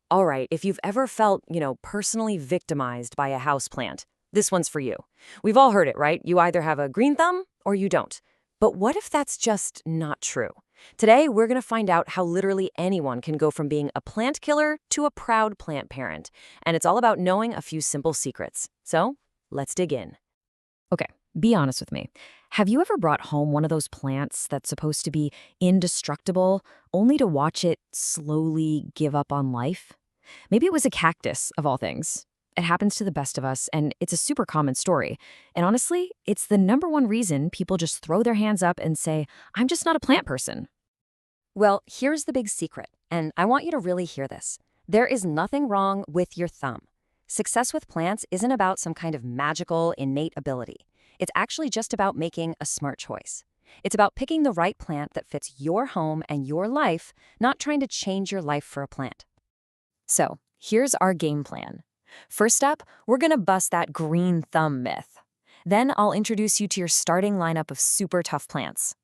All right, if you've ever felt, personally victimized by a houseplant, this one's for you. We've all heard it, right? You either have a green thumb or you don't. But what if that's just not true? Today, we're going to find out how literally anyone can go from being a plant killer to a proud plant parent. And it's all about knowing a few simple secrets. So, let's dig in. Okay, be honest with me. Have you ever brought home one of those plants that's supposed to be indestructible, only to watch it slowly give up on life? Maybe it was a cactus, of all things. It happens to the best of us, and it's a super common story. And honestly, it's the number one reason people just throw their hands up and say, I'm just not a plant person. Well, here's the big secret, and I want you to really hear this. There is nothing wrong with your thumb. Success with plants isn't about some kind of magical, innate ability. It's actually just about making a smart choice. It's about picking the right plant that fits your home and your life, not trying to change your life for a plant. So, here's our game plan. First up, we're going to bust that green thumb myth. Then I'll introduce you to your starting lineup of super tough plants.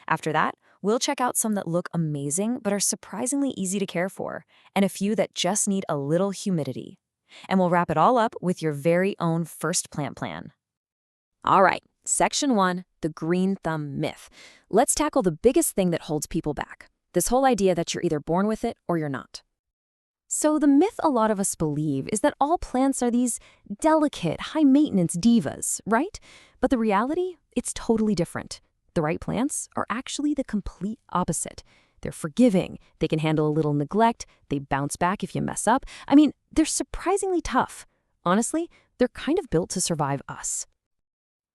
After that, we'll check out some that look amazing but are surprisingly easy to care for, and a few that just need a little humidity. And we'll wrap it all up with your very own first plant plan. All right, section 1, the green thumb myth. Let's tackle the biggest thing that holds people back. This whole idea that you're either born with it or you're not. So the myth a lot of us believe is that all plants are these delicate, high-maintenance divas, right? But the reality, it's totally different. The right plants are actually the complete opposite. They're forgiving, they can handle a little neglect, they bounce back if you mess up. I mean, they're surprisingly tough. Honestly, they're kind of built to survive us.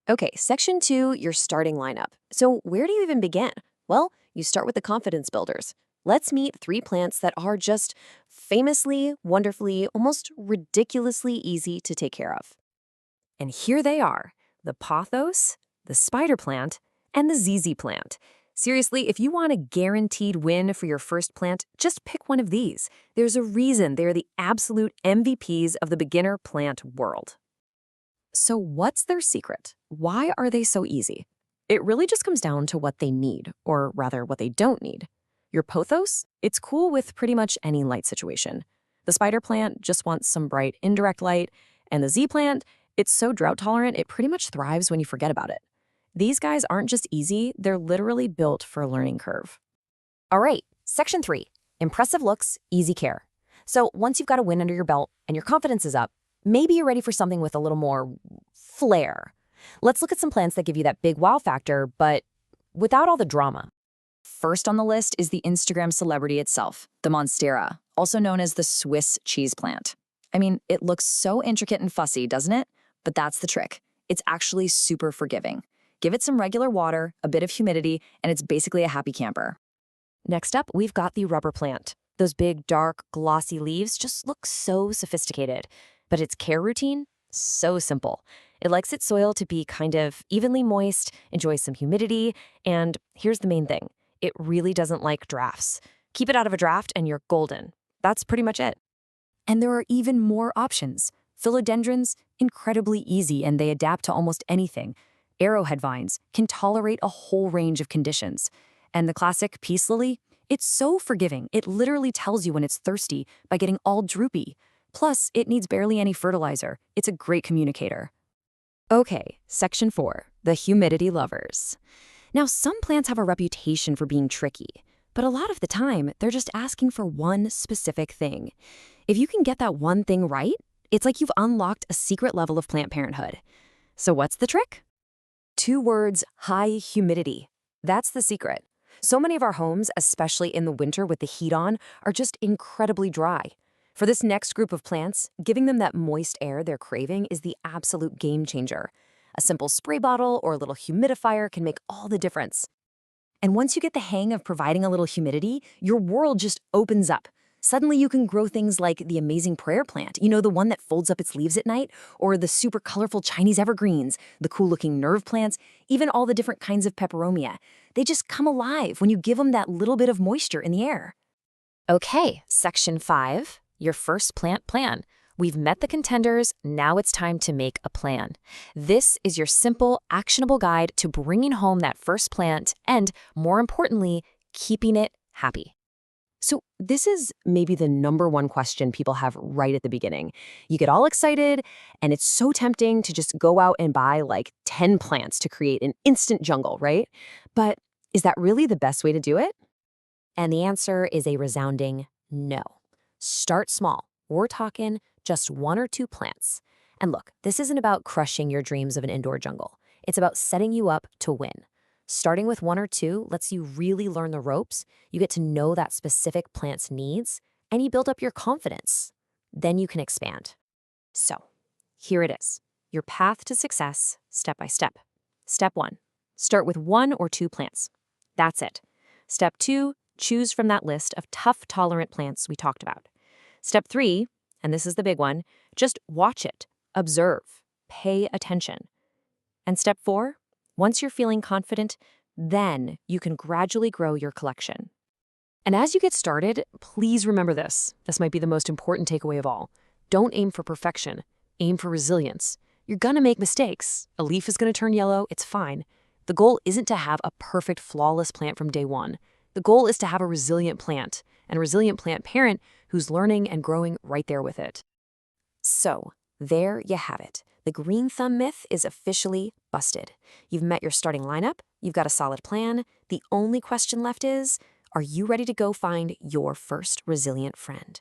Okay, section 2, your starting lineup. So where do you even begin? Well, you start with the confidence builders. Let's meet 3 plants that are just famously, wonderfully, almost ridiculously easy to take care of. And here they are, the pothos, the spider plant, and the ZZ plant. Seriously, if you want a guaranteed win for your first plant, just pick one of these. There's a reason they're the absolute MVPs of the beginner plant world. So what's their secret? Why are they so easy? It really just comes down to what they need, or rather what they don't need. Your pothos, it's cool with pretty much any light situation. The spider plant just wants some bright indirect light, and the Z plant, it's so drought tolerant it pretty much thrives when you forget about it. These guys aren't just easy, they're literally built for a learning curve. All right, section 3, impressive looks, easy care. So once you've got a win under your belt and your confidence is up, maybe you're ready for something with a little more flair. Let's look at some plants that give you that big wow factor, but without all the drama. First on the list is the Instagram celebrity itself, the Monstera, also known as the Swiss cheese plant. I mean, it looks so intricate and fussy, doesn't it? But that's the trick. It's actually super forgiving. Give it some regular water, a bit of humidity, and it's basically a happy camper. Next up, we've got the rubber plant. Those big, dark, glossy leaves just look so sophisticated. But its care routine? So simple. It likes its soil to be kind of evenly moist, enjoys some humidity, and here's the main thing. It really doesn't like drafts. Keep it out of a draft and you're golden. That's pretty much it. And there are even more options. Philodendrons, incredibly easy and they adapt to almost anything. Arrowhead vines can tolerate a whole range of conditions. And the classic peace lily, it's so forgiving. It literally tells you when it's thirsty by getting all droopy. Plus, it needs barely any fertilizer. It's a great communicator. Okay, section 4, the humidity lovers. Now, some plants have a reputation for being tricky, but a lot of the time, they're just asking for one specific thing. If you can get that one thing right, it's like you've unlocked a secret level of plant parenthood. So what's the trick? 2 words, high humidity. That's the secret. So many of our homes, especially in the winter with the heat on, are just incredibly dry. For this next group of plants, giving them that moist air they're craving is the absolute game changer. A simple spray bottle or a little humidifier can make all the difference. And once you get the hang of providing a little humidity, your world just opens up. Suddenly you can grow things like the amazing prayer plant, the one that folds up its leaves at night, or the super colorful Chinese evergreens, the cool-looking nerve plants, even all the different kinds of peperomia. They just come alive when you give them that little bit of moisture in the air. Okay, section 5, your first plant plan. We've met the contenders, now it's time to make a plan. This is your simple, actionable guide to bringing home that first plant and, more importantly, keeping it happy. So, this is maybe the number one question people have right at the beginning. You get all excited, and it's so tempting to just go out and buy like 10 plants to create an instant jungle, right? But is that really the best way to do it? And the answer is a resounding no. Start small. We're talking just one or two plants. And look, this isn't about crushing your dreams of an indoor jungle. It's about setting you up to win. Starting with one or two lets you really learn the ropes, you get to know that specific plant's needs, and you build up your confidence. Then you can expand. So, here it is. Your path to success, step by step. Step 1. Start with one or two plants. That's it. Step 2. Choose from that list of tough, tolerant plants we talked about. Step 3, and this is the big one, just watch it, observe, pay attention. And step 4, once you're feeling confident, then you can gradually grow your collection. And as you get started, please remember this. This might be the most important takeaway of all. Don't aim for perfection. Aim for resilience. You're gonna make mistakes. A leaf is gonna turn yellow. It's fine. The goal isn't to have a perfect, flawless plant from day one. The goal is to have a resilient plant, and a resilient plant parent who's learning and growing right there with it. So, there you have it. The green thumb myth is officially busted. You've met your starting lineup, you've got a solid plan. The only question left is, are you ready to go find your first resilient friend?